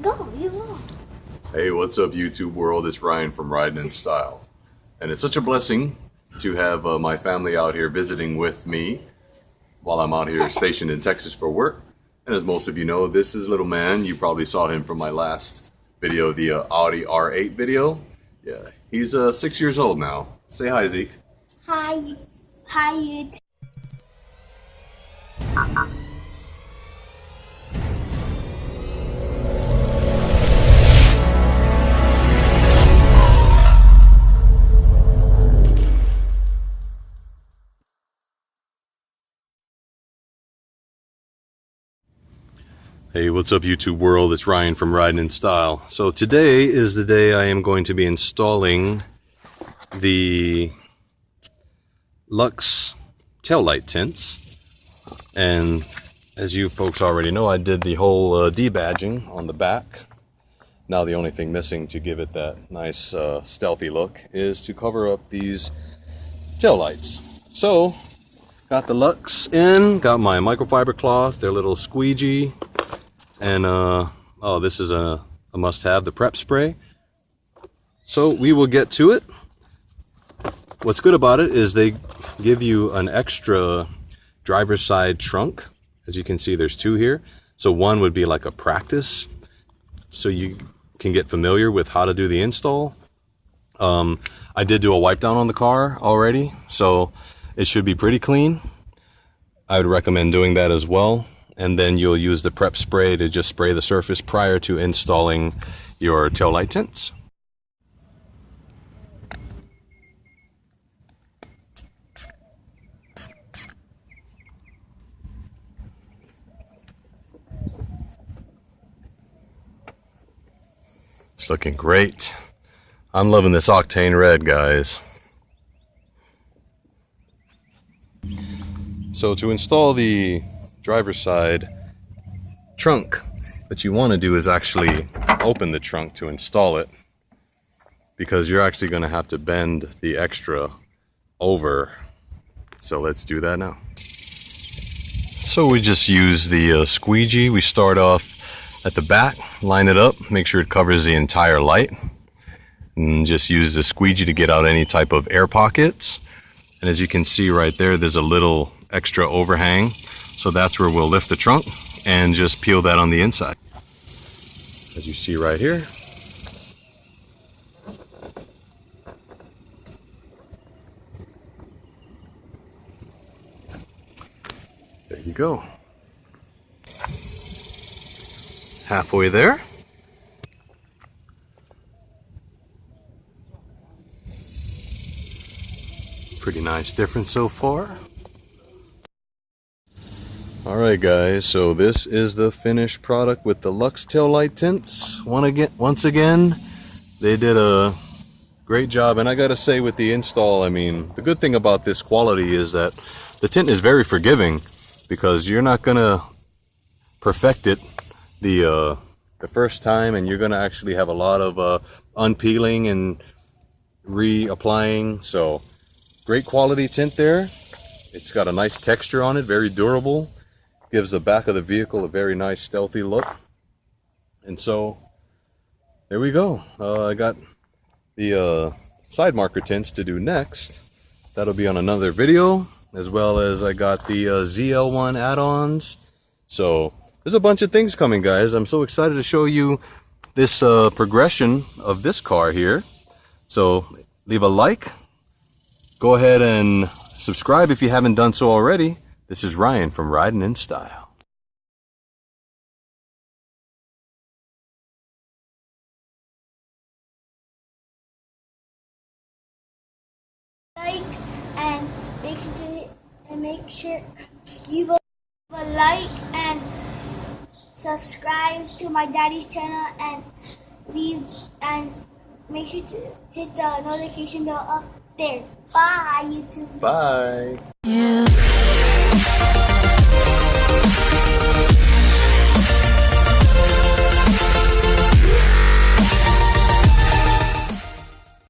Go, you go. Hey, what's up, YouTube world? It's Ryan from Riding in Style. And it's such a blessing to have my family out here visiting with me while I'm out here stationed in Texas for work. And as most of you know, this is little man. You probably saw him from my last video, the Audi R8 video. Yeah, he's 6 years old now. Say hi, Zeke. Hi, YouTube. Hey, what's up, YouTube world? It's Ryan from Riding in Style. So today is the day I am going to be installing the Luxe taillight tints. And as you folks already know, I did the whole debadging on the back. Now the only thing missing to give it that nice stealthy look is to cover up these taillights. So, got the Luxe in, got my microfiber cloth, their little squeegee. And oh, this is a must-have, the prep spray. So we will get to it. What's good about it is they give you an extra driver's side trunk. As you can see, there's two here. So one would be like a practice, so you can get familiar with how to do the install. I did do a wipe down on the car already, so it should be pretty clean. I would recommend doing that as well. And then you'll use the prep spray to just spray the surface prior to installing your taillight tints. It's looking great. I'm loving this octane red, guys. So to install the driver's side trunk, what you want to do is actually open the trunk to install it, because you're actually going to have to bend the extra over. So let's do that now. So we just use the squeegee. We start off at the back, line it up, make sure it covers the entire light, and just use the squeegee to get out any type of air pockets. And as you can see right there, there's a little extra overhang. So that's where we'll lift the trunk and just peel that on the inside. As you see right here. There you go. Halfway there. Pretty nice difference so far. Alright guys, so this is the finished product with the Luxe taillight tints. Once again, they did a great job, and I gotta say with the install, I mean, the good thing about this quality is that the tint is very forgiving, because you're not gonna perfect it the first time, and you're gonna actually have a lot of unpeeling and reapplying. So great quality tint there. It's got a nice texture on it, very durable. Gives the back of the vehicle a very nice stealthy look. And so there we go. I got the side marker tints to do next. That'll be on another video, as well as I got the ZL1 add-ons. So there's a bunch of things coming, guys. I'm so excited to show you this progression of this car here. So leave a like, go ahead and subscribe if you haven't done so already. This is Ryan from Riding in Style. Like and make sure leave a like and subscribe to my daddy's channel, and make sure to hit the notification bell up there. Bye, YouTube. Bye. Yeah.